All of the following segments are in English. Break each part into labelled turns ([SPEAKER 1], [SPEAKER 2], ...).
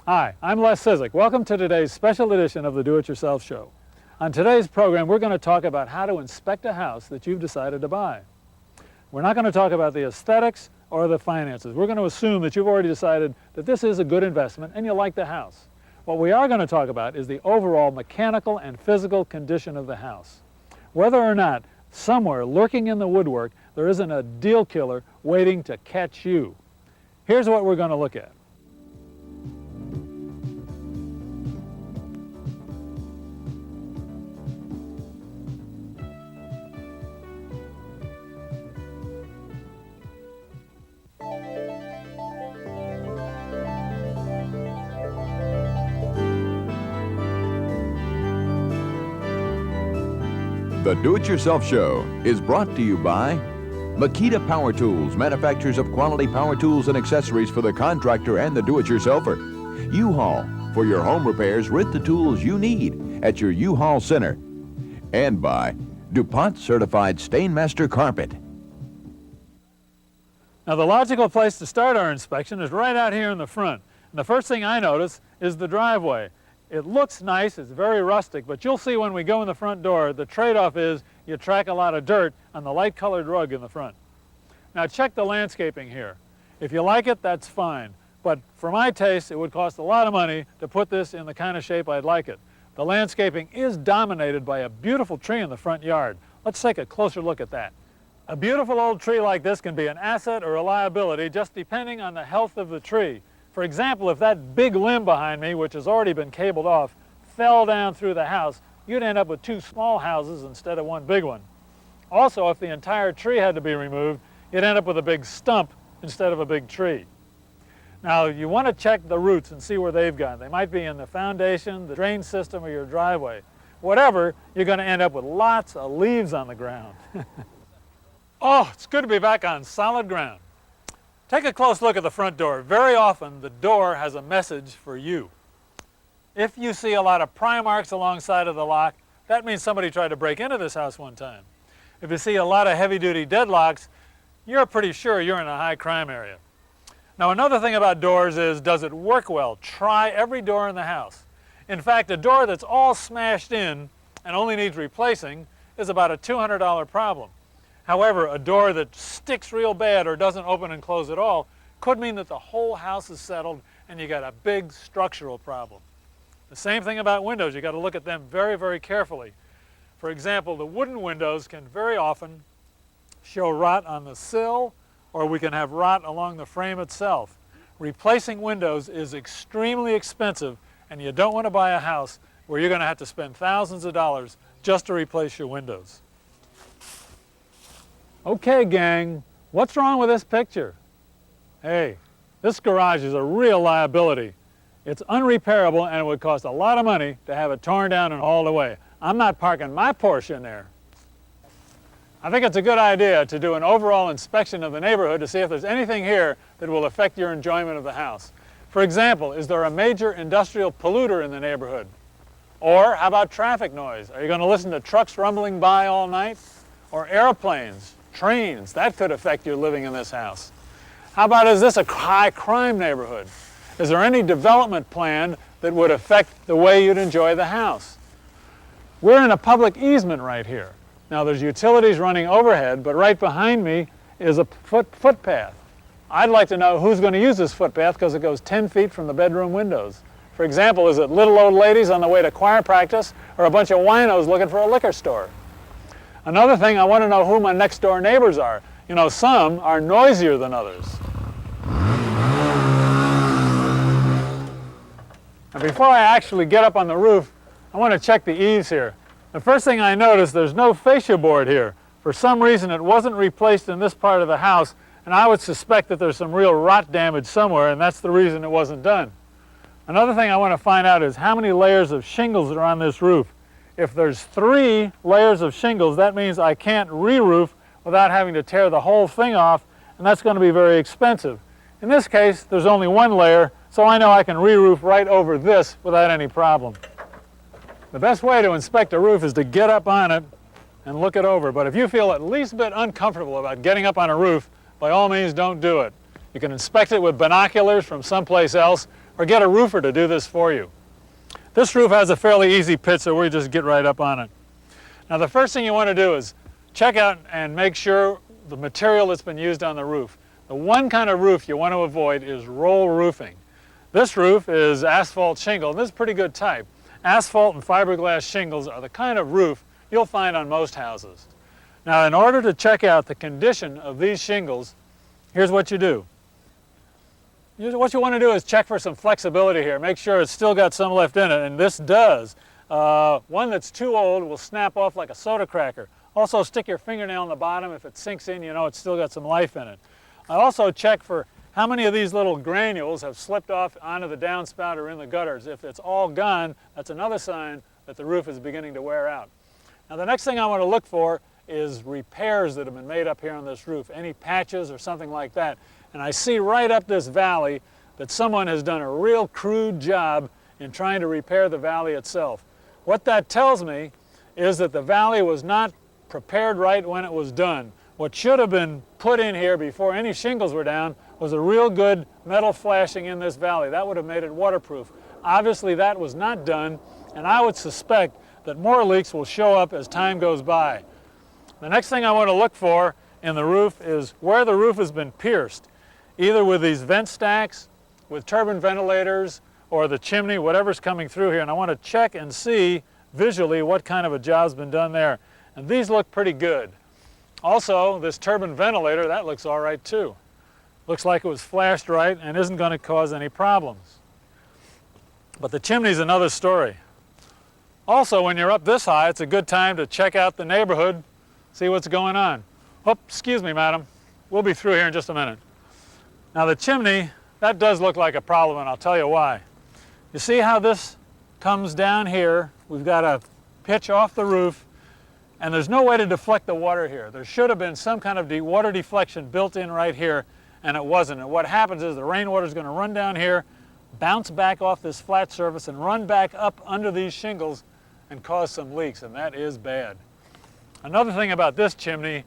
[SPEAKER 1] Hi, I'm Les Cizik. Welcome to today's special edition of the Do-It-Yourself Show. On today's program, we're going to talk about how to inspect a house that you've decided to buy. We're not going to talk about the aesthetics or the finances. We're going to assume that you've already decided that this is a good investment and you like the house. What we are going to talk about is the overall mechanical and physical condition of the house. Whether or not somewhere lurking in the woodwork there isn't a deal killer waiting to catch you. Here's what we're going to look at.
[SPEAKER 2] The Do-It-Yourself Show is brought to you by Makita Power Tools, manufacturers of quality power tools and accessories for the contractor and the do-it-yourselfer. U-Haul, for your home repairs with the tools you need at your U-Haul Center. And by DuPont Certified Stainmaster Carpet.
[SPEAKER 1] Now, the logical place to start our inspection is right out here in the front. And the first thing I notice is the driveway. It looks nice, it's very rustic, but you'll see when we go in the front door, the trade-off is you track a lot of dirt on the light-colored rug in the front. Now, check the landscaping here. If you like it, that's fine. But for my taste, it would cost a lot of money to put this in the kind of shape I'd like it. The landscaping is dominated by a beautiful tree in the front yard. Let's take a closer look at that. A beautiful old tree like this can be an asset or a liability just depending on the health of the tree. For example, if that big limb behind me, which has already been cabled off, fell down through the house, you'd end up with two small houses instead of one big one. Also, if the entire tree had to be removed, you'd end up with a big stump instead of a big tree. Now, you want to check the roots and see where they've gone. They might be in the foundation, the drain system, or your driveway. Whatever, you're going to end up with lots of leaves on the ground. Oh, it's good to be back on solid ground. Take a close look at the front door. Very often, the door has a message for you. If you see a lot of pry marks alongside of the lock, that means somebody tried to break into this house one time. If you see a lot of heavy-duty deadlocks, you're pretty sure you're in a high crime area. Now, another thing about doors is, does it work well? Try every door in the house. In fact, a door that's all smashed in and only needs replacing is about a $200 problem. However, a door that sticks real bad or doesn't open and close at all could mean that the whole house is settled and you got a big structural problem. The same thing about windows. You got to look at them very, very carefully. For example, the wooden windows can very often show rot on the sill, or we can have rot along the frame itself. Replacing windows is extremely expensive, and you don't want to buy a house where you're going to have to spend thousands of dollars just to replace your windows. Okay, gang, what's wrong with this picture? Hey, this garage is a real liability. It's unrepairable and it would cost a lot of money to have it torn down and hauled away. I'm not parking my Porsche in there. I think it's a good idea to do an overall inspection of the neighborhood to see if there's anything here that will affect your enjoyment of the house. For example, is there a major industrial polluter in the neighborhood? Or how about traffic noise? Are you going to listen to trucks rumbling by all night? Or airplanes? Trains, that could affect your living in this house. How about, is this a high crime neighborhood? Is there any development plan that would affect the way you'd enjoy the house? We're in a public easement right here. Now, there's utilities running overhead, but right behind me is a footpath. I'd like to know who's going to use this footpath because it goes 10 feet from the bedroom windows. For example, is it little old ladies on the way to choir practice or a bunch of winos looking for a liquor store? Another thing, I want to know who my next door neighbors are. You know, some are noisier than others. Now, before I actually get up on the roof, I want to check the eaves here. The first thing I noticed, there's no fascia board here. For some reason, it wasn't replaced in this part of the house, and I would suspect that there's some real rot damage somewhere, and that's the reason it wasn't done. Another thing I want to find out is how many layers of shingles are on this roof. If there's 3 layers of shingles, that means I can't re-roof without having to tear the whole thing off, and that's going to be very expensive. In this case, there's only 1 layer, so I know I can re-roof right over this without any problem. The best way to inspect a roof is to get up on it and look it over. But if you feel at least a bit uncomfortable about getting up on a roof, by all means don't do it. You can inspect it with binoculars from someplace else, or get a roofer to do this for you. This roof has a fairly easy pitch, so we just get right up on it. Now the first thing you want to do is check out and make sure the material that's been used on the roof. The one kind of roof you want to avoid is roll roofing. This roof is asphalt shingle, and this is a pretty good type. Asphalt and fiberglass shingles are the kind of roof you'll find on most houses. Now in order to check out the condition of these shingles, here's what you do. What you want to do is check for some flexibility here. Make sure it's still got some left in it, and this does. One that's too old will snap off like a soda cracker. Also stick your fingernail on the bottom. If it sinks in, you know it's still got some life in it. I also check for how many of these little granules have slipped off onto the downspout or in the gutters. If it's all gone, that's another sign that the roof is beginning to wear out. Now the next thing I want to look for is repairs that have been made up here on this roof, any patches or something like that. And I see right up this valley that someone has done a real crude job in trying to repair the valley itself. What that tells me is that the valley was not prepared right when it was done. What should have been put in here before any shingles were down was a real good metal flashing in this valley. That would have made it waterproof. Obviously that was not done, and I would suspect that more leaks will show up as time goes by. The next thing I want to look for in the roof is where the roof has been pierced, either with these vent stacks, with turbine ventilators, or the chimney, whatever's coming through here. And I want to check and see visually what kind of a job's been done there. And these look pretty good. Also, this turbine ventilator, that looks all right too. Looks like it was flashed right and isn't going to cause any problems. But the chimney's another story. Also, when you're up this high, it's a good time to check out the neighborhood, see what's going on. Oh, excuse me, madam. We'll be through here in just a minute. Now the chimney, that does look like a problem, and I'll tell you why. You see how this comes down here? We've got a pitch off the roof, and there's no way to deflect the water here. There should have been some kind of water deflection built in right here, and it wasn't. And what happens is the rainwater is going to run down here, bounce back off this flat surface, and run back up under these shingles and cause some leaks, and that is bad. Another thing about this chimney,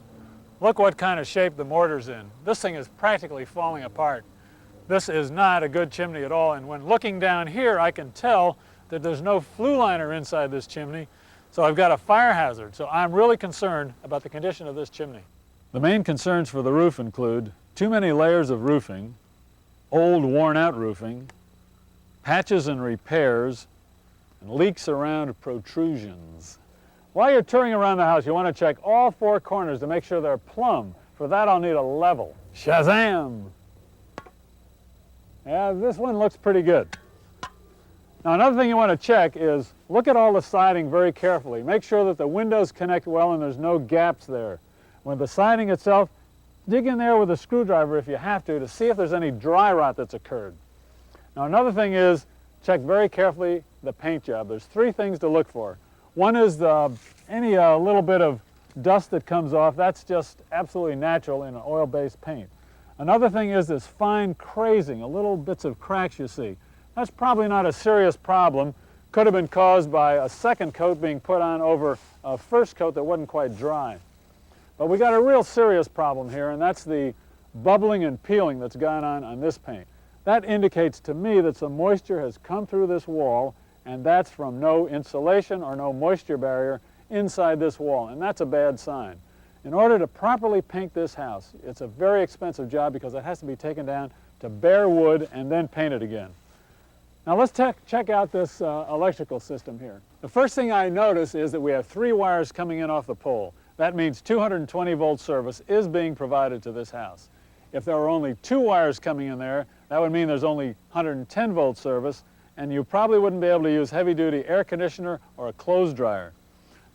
[SPEAKER 1] look what kind of shape the mortar's in. This thing is practically falling apart. This is not a good chimney at all, and when looking down here I can tell that there's no flue liner inside this chimney, so I've got a fire hazard. So I'm really concerned about the condition of this chimney. The main concerns for the roof include too many layers of roofing, old worn out roofing, patches and repairs, and leaks around protrusions. While you're touring around the house, you want to check all four corners to make sure they're plumb. For that I'll need a level. Shazam! Yeah, this one looks pretty good. Now another thing you want to check is look at all the siding very carefully. Make sure that the windows connect well and there's no gaps there. When the siding itself, dig in there with a screwdriver if you have to see if there's any dry rot that's occurred. Now another thing is check very carefully the paint job. There's three things to look for. One is any little bit of dust that comes off. That's just absolutely natural in an oil-based paint. Another thing is this fine crazing, little bits of cracks you see. That's probably not a serious problem. Could have been caused by a second coat being put on over a first coat that wasn't quite dry. But we got a real serious problem here, and that's the bubbling and peeling that's gone on this paint. That indicates to me that some moisture has come through this wall, and that's from no insulation or no moisture barrier inside this wall, and that's a bad sign. In order to properly paint this house, it's a very expensive job because it has to be taken down to bare wood and then painted again. Now let's check out this electrical system here. The first thing I notice is that we have 3 wires coming in off the pole. That means 220 volt service is being provided to this house. If there were only 2 wires coming in there, that would mean there's only 110 volt service, and you probably wouldn't be able to use heavy-duty air conditioner or a clothes dryer.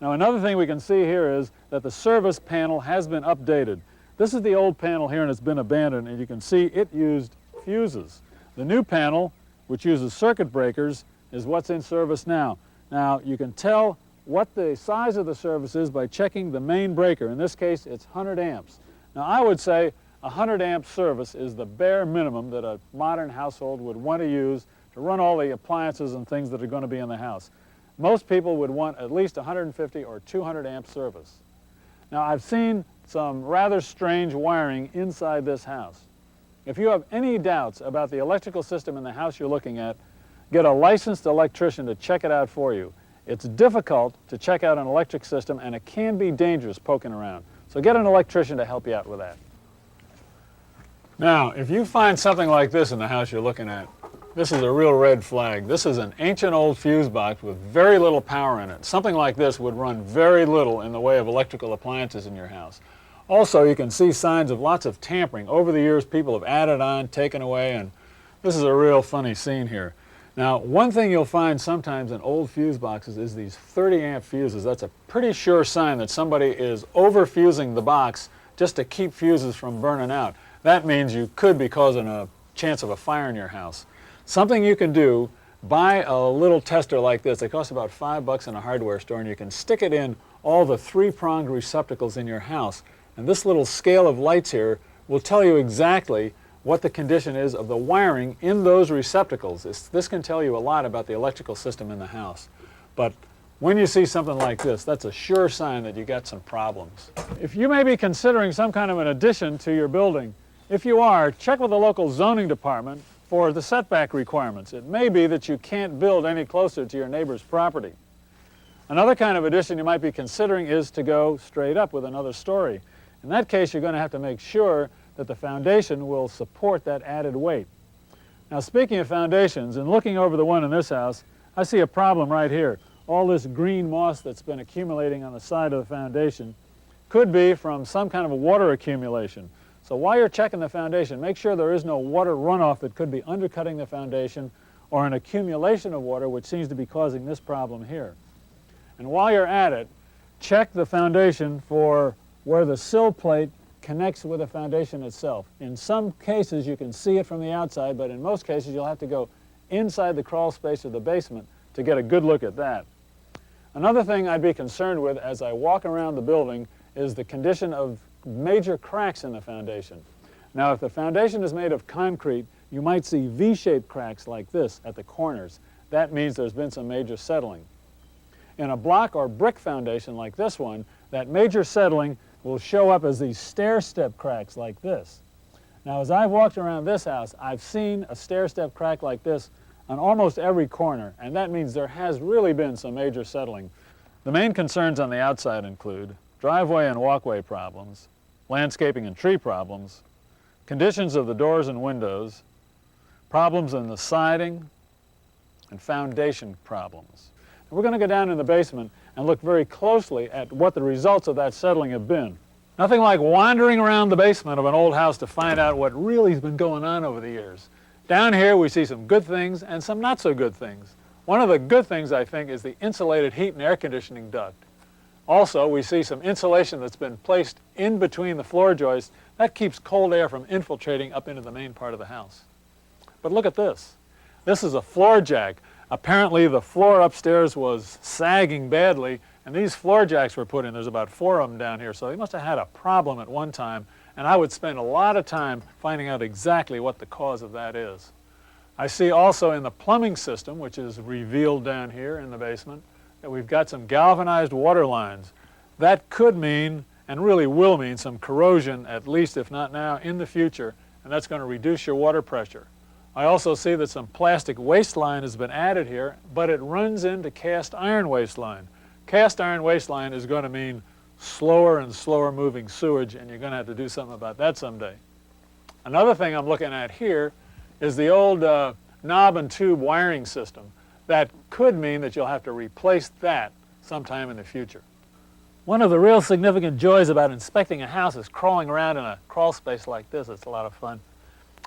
[SPEAKER 1] Now another thing we can see here is that the service panel has been updated. This is the old panel here and it's been abandoned, and you can see it used fuses. The new panel, which uses circuit breakers, is what's in service now. Now you can tell what the size of the service is by checking the main breaker. In this case it's 100 amps. Now I would say a 100 amp service is the bare minimum that a modern household would want to use to run all the appliances and things that are going to be in the house. Most people would want at least 150 or 200 amp service. Now I've seen some rather strange wiring inside this house. If you have any doubts about the electrical system in the house you're looking at, get a licensed electrician to check it out for you. It's difficult to check out an electric system, and it can be dangerous poking around. So get an electrician to help you out with that. Now, if you find something like this in the house you're looking at, this is a real red flag. This is an ancient old fuse box with very little power in it. Something like this would run very little in the way of electrical appliances in your house. Also, you can see signs of lots of tampering. Over the years, people have added on, taken away, and this is a real funny scene here. Now, one thing you'll find sometimes in old fuse boxes is these 30-amp fuses. That's a pretty sure sign that somebody is over-fusing the box just to keep fuses from burning out. That means you could be causing a chance of a fire in your house. Something you can do, buy a little tester like this. It costs about $5 in a hardware store, and you can stick it in all the three-pronged receptacles in your house. And this little scale of lights here will tell you exactly what the condition is of the wiring in those receptacles. This can tell you a lot about the electrical system in the house. But when you see something like this, that's a sure sign that you got some problems. If you may be considering some kind of an addition to your building, if you are, check with the local zoning department for the setback requirements. It may be that you can't build any closer to your neighbor's property. Another kind of addition you might be considering is to go straight up with another story. In that case, you're going to have to make sure that the foundation will support that added weight. Now, speaking of foundations, and looking over the one in this house, I see a problem right here. All this green moss that's been accumulating on the side of the foundation could be from some kind of a water accumulation. So while you're checking the foundation, make sure there is no water runoff that could be undercutting the foundation or an accumulation of water which seems to be causing this problem here. And while you're at it, check the foundation for where the sill plate connects with the foundation itself. In some cases you can see it from the outside, but in most cases you'll have to go inside the crawl space of the basement to get a good look at that. Another thing I'd be concerned with as I walk around the building is the condition of major cracks in the foundation. Now, if the foundation is made of concrete, you might see V-shaped cracks like this at the corners. That means there's been some major settling. In a block or brick foundation like this one, that major settling will show up as these stair-step cracks like this. Now, as I've walked around this house, I've seen a stair-step crack like this on almost every corner, and that means there has really been some major settling. The main concerns on the outside include driveway and walkway problems, landscaping and tree problems, conditions of the doors and windows, problems in the siding, and foundation problems. And we're going to go down in the basement and look very closely at what the results of that settling have been. Nothing like wandering around the basement of an old house to find out what really has been going on over the years. Down here we see some good things and some not so good things. One of the good things, I think, is the insulated heat and air conditioning duct. Also, we see some insulation that's been placed in between the floor joists. That keeps cold air from infiltrating up into the main part of the house. But look at this. This is a floor jack. Apparently the floor upstairs was sagging badly, and these floor jacks were put in. There's about 4 of them down here, so they must have had a problem at one time, and I would spend a lot of time finding out exactly what the cause of that is. I see also in the plumbing system, which is revealed down here in the basement, that we've got some galvanized water lines. That could mean, and really will mean, some corrosion, at least if not now, in the future, and that's going to reduce your water pressure. I also see that some plastic waistline has been added here, but it runs into cast iron waistline. Cast iron waistline is going to mean slower and slower moving sewage, and you're going to have to do something about that someday. Another thing I'm looking at here is the old knob and tube wiring system. That could mean that you'll have to replace that sometime in the future. One of the real significant joys about inspecting a house is crawling around in a crawl space like this. It's a lot of fun.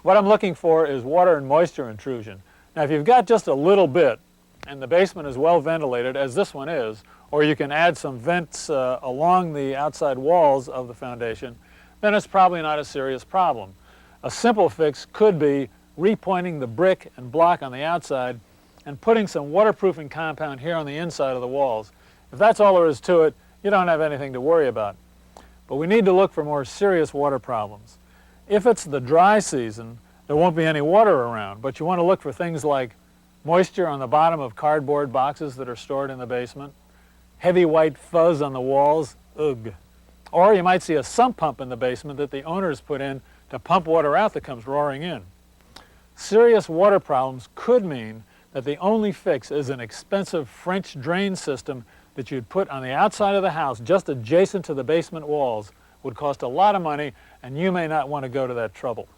[SPEAKER 1] What I'm looking for is water and moisture intrusion. Now, if you've got just a little bit and the basement is well ventilated, as this one is, or you can add some vents along the outside walls of the foundation, then it's probably not a serious problem. A simple fix could be repointing the brick and block on the outside and putting some waterproofing compound here on the inside of the walls. If that's all there is to it, you don't have anything to worry about. But we need to look for more serious water problems. If it's the dry season, there won't be any water around, but you want to look for things like moisture on the bottom of cardboard boxes that are stored in the basement, heavy white fuzz on the walls, ugh. Or you might see a sump pump in the basement that the owners put in to pump water out that comes roaring in. Serious water problems could mean that the only fix is an expensive French drain system that you'd put on the outside of the house just adjacent to the basement walls. Would cost a lot of money, and you may not want to go to that trouble.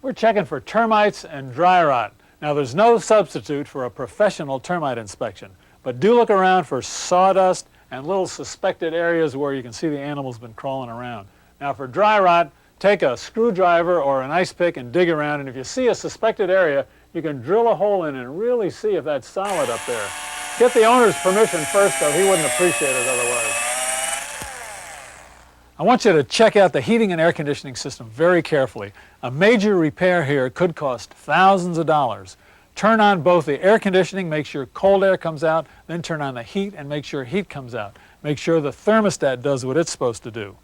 [SPEAKER 1] We're checking for termites and dry rot. Now, there's no substitute for a professional termite inspection, but do look around for sawdust and little suspected areas where you can see the animal's been crawling around. Now, for dry rot, take a screwdriver or an ice pick and dig around, and if you see a suspected area, you can drill a hole in and really see if that's solid up there. Get the owner's permission first, though. He wouldn't appreciate it otherwise. I want you to check out the heating and air conditioning system very carefully. A major repair here could cost thousands of dollars. Turn on both the air conditioning, make sure cold air comes out, then turn on the heat and make sure heat comes out. Make sure the thermostat does what it's supposed to do.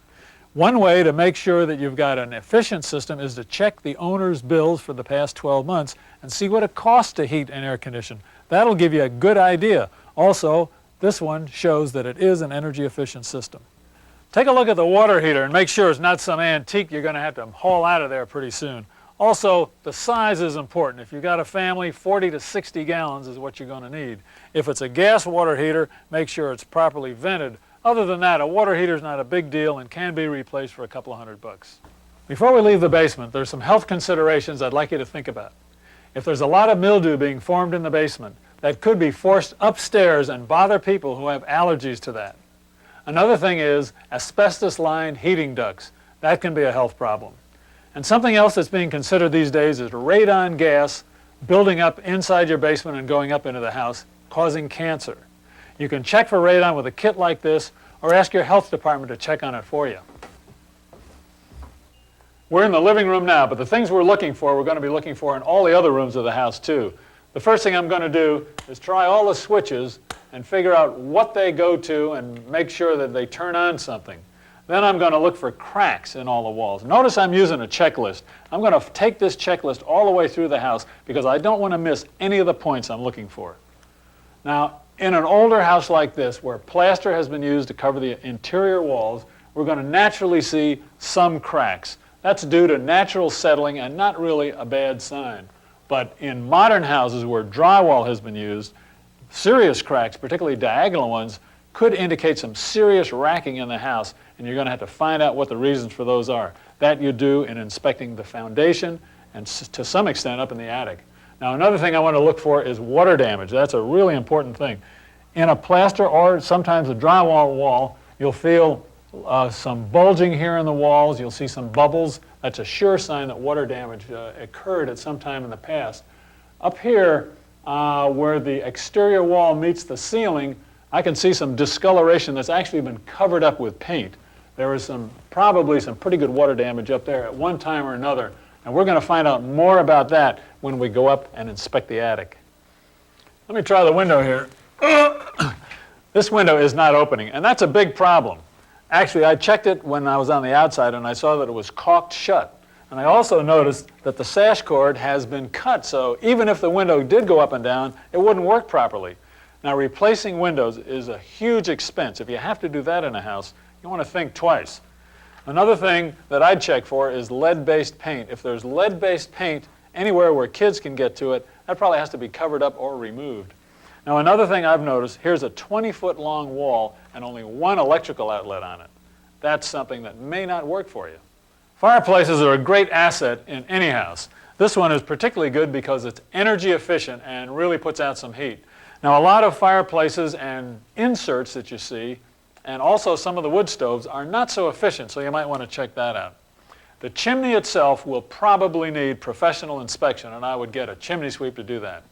[SPEAKER 1] One way to make sure that you've got an efficient system is to check the owner's bills for the past 12 months and see what it costs to heat and air condition. That'll give you a good idea. Also, this one shows that it is an energy efficient system. Take a look at the water heater and make sure it's not some antique you're going to have to haul out of there pretty soon. Also, the size is important. If you've got a family, 40 to 60 gallons is what you're going to need. If it's a gas water heater, make sure it's properly vented. Other than that, a water heater is not a big deal and can be replaced for a couple of $100. Before we leave the basement, there's some health considerations I'd like you to think about. If there's a lot of mildew being formed in the basement, that could be forced upstairs and bother people who have allergies to that. Another thing is asbestos-lined heating ducts. That can be a health problem. And something else that's being considered these days is radon gas building up inside your basement and going up into the house, causing cancer. You can check for radon with a kit like this, or ask your health department to check on it for you. We're in the living room now, but the things we're looking for, we're going to be looking for in all the other rooms of the house too. The first thing I'm going to do is try all the switches and figure out what they go to and make sure that they turn on something. Then I'm going to look for cracks in all the walls. Notice I'm using a checklist. I'm going to take this checklist all the way through the house because I don't want to miss any of the points I'm looking for. Now, in an older house like this, where plaster has been used to cover the interior walls, we're going to naturally see some cracks. That's due to natural settling and not really a bad sign. But in modern houses where drywall has been used, serious cracks, particularly diagonal ones, could indicate some serious racking in the house, and you're going to have to find out what the reasons for those are. That you do in inspecting the foundation and to some extent up in the attic. Now, another thing I want to look for is water damage. That's a really important thing. In a plaster or sometimes a drywall wall, you'll feel some bulging here in the walls. You'll see some bubbles. That's a sure sign that water damage occurred at some time in the past. Up here, where the exterior wall meets the ceiling, I can see some discoloration that's actually been covered up with paint. There was probably some pretty good water damage up there at one time or another, and we're going to find out more about that when we go up and inspect the attic. Let me try the window here. This window is not opening, and that's a big problem. Actually, I checked it when I was on the outside, and I saw that it was caulked shut. And I also noticed that the sash cord has been cut, so even if the window did go up and down, it wouldn't work properly. Now, replacing windows is a huge expense. If you have to do that in a house, you want to think twice. Another thing that I'd check for is lead-based paint. If there's lead-based paint anywhere where kids can get to it, that probably has to be covered up or removed. Now, another thing I've noticed, here's a 20-foot long wall and only one electrical outlet on it. That's something that may not work for you. Fireplaces are a great asset in any house. This one is particularly good because it's energy efficient and really puts out some heat. Now, a lot of fireplaces and inserts that you see, and also some of the wood stoves, are not so efficient, so you might want to check that out. The chimney itself will probably need professional inspection, and I would get a chimney sweep to do that.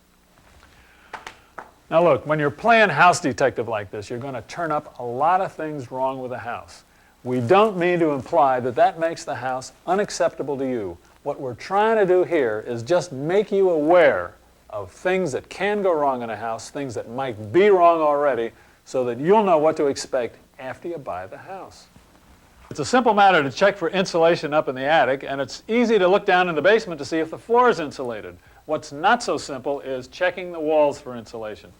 [SPEAKER 1] Now look, when you're playing house detective like this, you're going to turn up a lot of things wrong with the house. We don't mean to imply that that makes the house unacceptable to you. What we're trying to do here is just make you aware of things that can go wrong in a house, things that might be wrong already, so that you'll know what to expect after you buy the house. It's a simple matter to check for insulation up in the attic, and it's easy to look down in the basement to see if the floor is insulated. What's not so simple is checking the walls for insulation.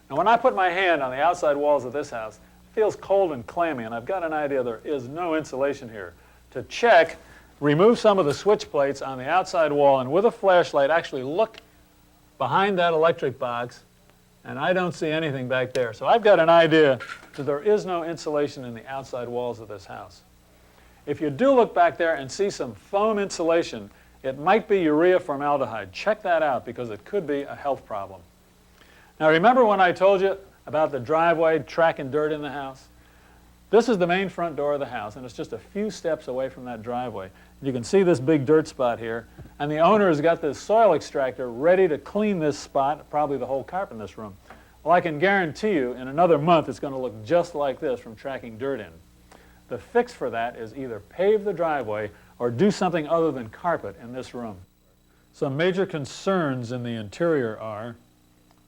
[SPEAKER 1] Now, when I put my hand on the outside walls of this house, it feels cold and clammy, and I've got an idea there is no insulation here. To check, remove some of the switch plates on the outside wall, and with a flashlight actually look behind that electric box, and I don't see anything back there. So I've got an idea that there is no insulation in the outside walls of this house. If you do look back there and see some foam insulation, it might be urea formaldehyde. Check that out because it could be a health problem. Now remember when I told you about the driveway tracking dirt in the house? This is the main front door of the house, and it's just a few steps away from that driveway. You can see this big dirt spot here, and the owner has got this soil extractor ready to clean this spot, probably the whole carpet in this room. Well, I can guarantee you in another month it's going to look just like this from tracking dirt in. The fix for that is either pave the driveway or do something other than carpet in this room. Some major concerns in the interior are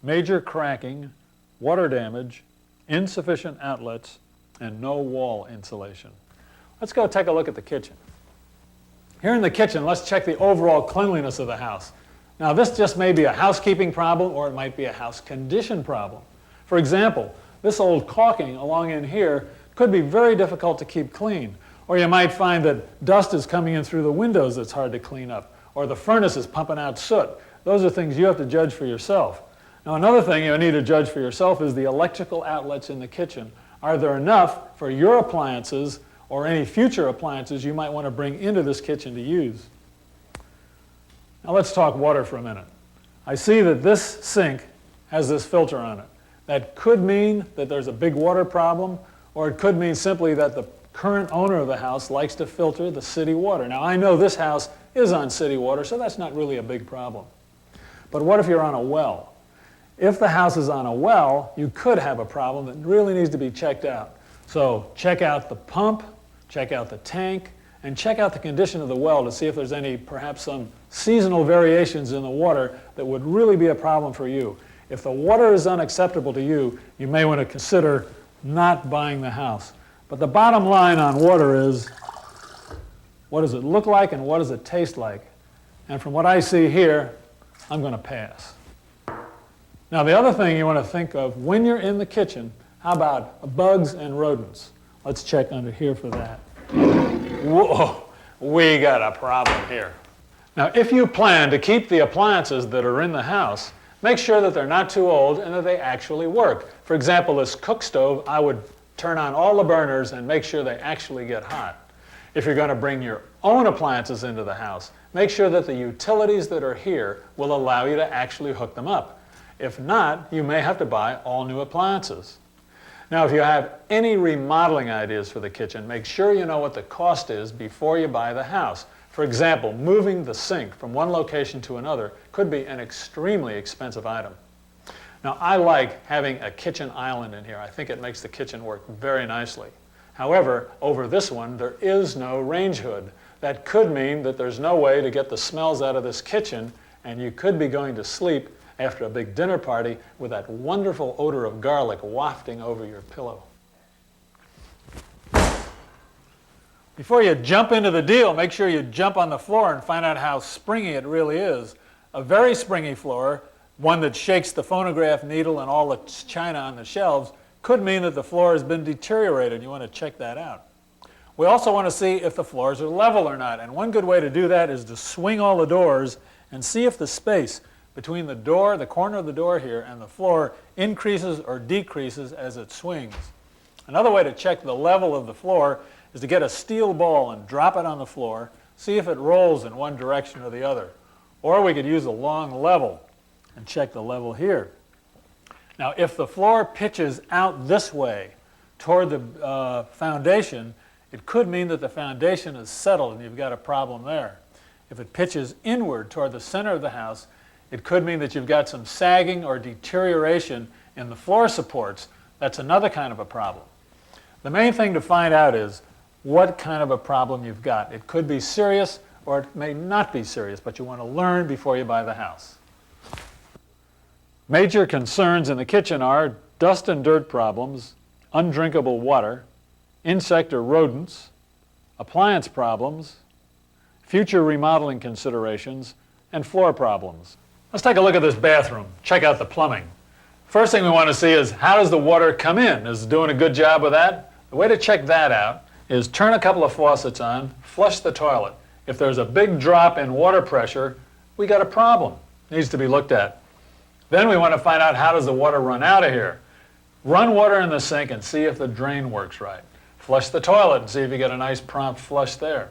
[SPEAKER 1] major cracking, water damage, insufficient outlets, and no wall insulation. Let's go take a look at the kitchen. Here in the kitchen, let's check the overall cleanliness of the house. Now this just may be a housekeeping problem or it might be a house condition problem. For example, this old caulking along in here could be very difficult to keep clean. Or you might find that dust is coming in through the windows that's hard to clean up. Or the furnace is pumping out soot. Those are things you have to judge for yourself. Now another thing you need to judge for yourself is the electrical outlets in the kitchen. Are there enough for your appliances or any future appliances you might want to bring into this kitchen to use? Now let's talk water for a minute. I see that this sink has this filter on it. That could mean that there's a big water problem, or it could mean simply that the current owner of the house likes to filter the city water. Now I know this house is on city water, so that's not really a big problem. But what if you're on a well? If the house is on a well, you could have a problem that really needs to be checked out. So check out the pump, check out the tank, and check out the condition of the well to see if there's any, perhaps some seasonal variations in the water that would really be a problem for you. If the water is unacceptable to you, you may want to consider not buying the house. But the bottom line on water is, what does it look like and what does it taste like? And from what I see here, I'm going to pass. Now the other thing you want to think of when you're in the kitchen, how about bugs and rodents? Let's check under here for that. Whoa, we got a problem here. Now if you plan to keep the appliances that are in the house, make sure that they're not too old and that they actually work. For example, this cook stove, I would turn on all the burners and make sure they actually get hot. If you're going to bring your own appliances into the house, make sure that the utilities that are here will allow you to actually hook them up. If not, you may have to buy all new appliances. Now, if you have any remodeling ideas for the kitchen, make sure you know what the cost is before you buy the house. For example, moving the sink from one location to another could be an extremely expensive item. Now, I like having a kitchen island in here. I think it makes the kitchen work very nicely. However, over this one, there is no range hood. That could mean that there's no way to get the smells out of this kitchen, and you could be going to sleep after a big dinner party with that wonderful odor of garlic wafting over your pillow. Before you jump into the deal, make sure you jump on the floor and find out how springy it really is. A very springy floor, one that shakes the phonograph needle and all the china on the shelves, could mean that the floor has been deteriorated. You want to check that out. We also want to see if the floors are level or not, and one good way to do that is to swing all the doors and see if the space between the door, the corner of the door here, and the floor increases or decreases as it swings. Another way to check the level of the floor is to get a steel ball and drop it on the floor, see if it rolls in one direction or the other. Or we could use a long level and check the level here. Now, if the floor pitches out this way toward the foundation, it could mean that the foundation is settled and you've got a problem there. If it pitches inward toward the center of the house, it could mean that you've got some sagging or deterioration in the floor supports. That's another kind of a problem. The main thing to find out is what kind of a problem you've got. It could be serious or it may not be serious, but you want to learn before you buy the house. Major concerns in the kitchen are dust and dirt problems, undrinkable water, insect or rodents, appliance problems, future remodeling considerations, and floor problems. Let's take a look at this bathroom. Check out the plumbing. First thing we want to see is how does the water come in? Is it doing a good job with that? The way to check that out is turn a couple of faucets on, flush the toilet. If there's a big drop in water pressure, we got a problem. It needs to be looked at. Then we want to find out, how does the water run out of here? Run water in the sink and see if the drain works right. Flush the toilet and see if you get a nice prompt flush there.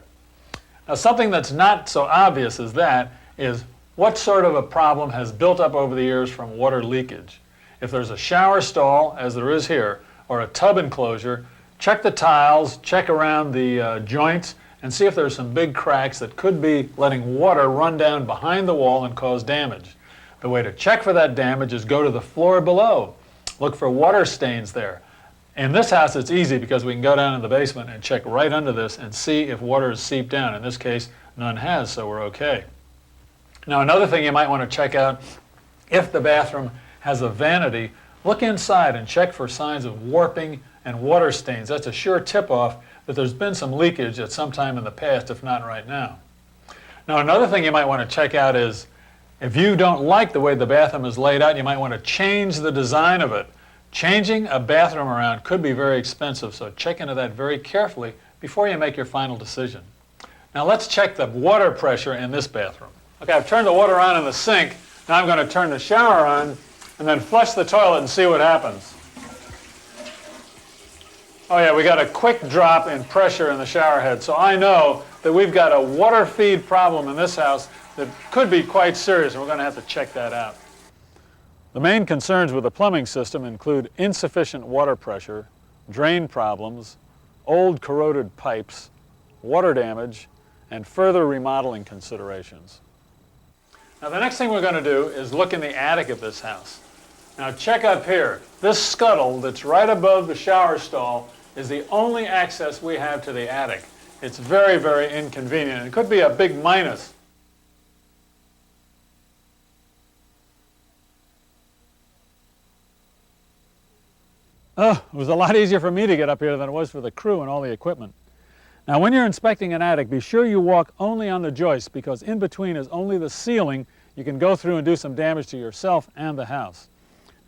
[SPEAKER 1] Now, something that's not so obvious as that is what sort of a problem has built up over the years from water leakage. If there's a shower stall, as there is here, or a tub enclosure, check the tiles, check around the joints, and see if there's some big cracks that could be letting water run down behind the wall and cause damage. The way to check for that damage is go to the floor below. Look for water stains there. In this house, it's easy because we can go down in the basement and check right under this and see if water has seeped down. In this case, none has, so we're okay. Now, another thing you might want to check out, if the bathroom has a vanity, look inside and check for signs of warping and water stains. That's a sure tip-off that there's been some leakage at some time in the past, if not right now. Now, another thing you might want to check out is, if you don't like the way the bathroom is laid out, you might want to change the design of it. Changing a bathroom around could be very expensive, so check into that very carefully before you make your final decision. Now, let's check the water pressure in this bathroom. Okay, I've turned the water on in the sink. Now I'm going to turn the shower on and then flush the toilet and see what happens. Oh yeah, we got a quick drop in pressure in the shower head, so I know that we've got a water feed problem in this house that could be quite serious, and we're going to have to check that out. The main concerns with the plumbing system include insufficient water pressure, drain problems, old corroded pipes, water damage, and further remodeling considerations. Now, the next thing we're going to do is look in the attic of this house. Now, check up here. This scuttle that's right above the shower stall is the only access we have to the attic. It's very, very inconvenient. It could be a big minus. Oh, it was a lot easier for me to get up here than it was for the crew and all the equipment. Now, when you're inspecting an attic, be sure you walk only on the joists, because in between is only the ceiling. You can go through and do some damage to yourself and the house.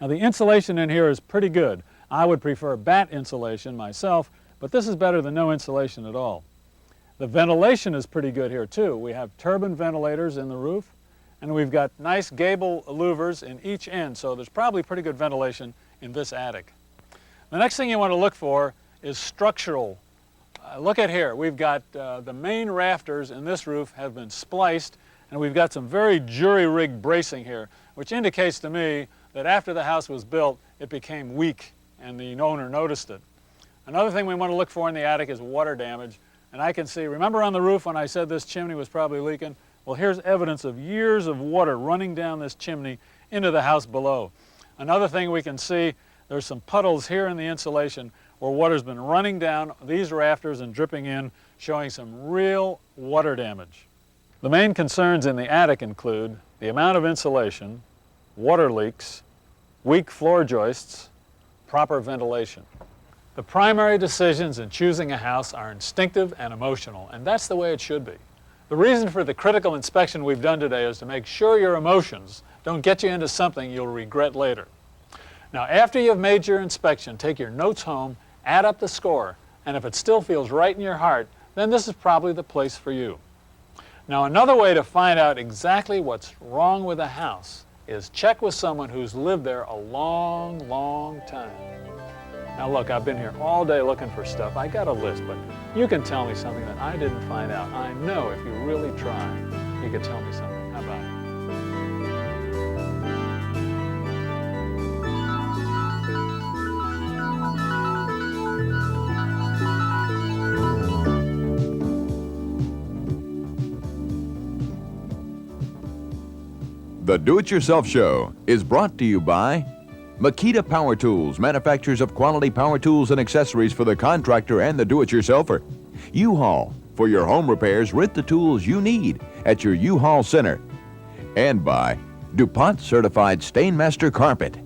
[SPEAKER 1] Now, the insulation in here is pretty good. I would prefer batt insulation myself, but this is better than no insulation at all. The ventilation is pretty good here too. We have turbine ventilators in the roof, and we've got nice gable louvers in each end, so there's probably pretty good ventilation in this attic. The next thing you want to look for is structural. Look at here. We've got the main rafters in this roof have been spliced, and we've got some very jury-rigged bracing here, which indicates to me that after the house was built, it became weak, and the owner noticed it. Another thing we want to look for in the attic is water damage. And I can see, remember on the roof when I said this chimney was probably leaking? Well, here's evidence of years of water running down this chimney into the house below. Another thing we can see, there's some puddles here in the insulation where water's been running down these rafters and dripping in, showing some real water damage. The main concerns in the attic include the amount of insulation, water leaks, weak floor joists, proper ventilation. The primary decisions in choosing a house are instinctive and emotional, and that's the way it should be. The reason for the critical inspection we've done today is to make sure your emotions don't get you into something you'll regret later. Now, after you've made your inspection, take your notes home, add up the score, and if it still feels right in your heart, then this is probably the place for you. Now, another way to find out exactly what's wrong with a house is check with someone who's lived there a long, long time. Now look, I've been here all day looking for stuff. I got a list, but you can tell me something that I didn't find out. I know if you really try, you can tell me something. How about it?
[SPEAKER 2] The Do-It-Yourself Show is brought to you by Makita Power Tools, manufacturers of quality power tools and accessories for the contractor and the do-it-yourselfer. U-Haul, for your home repairs, rent the tools you need at your U-Haul Center. And by DuPont Certified Stainmaster Carpet.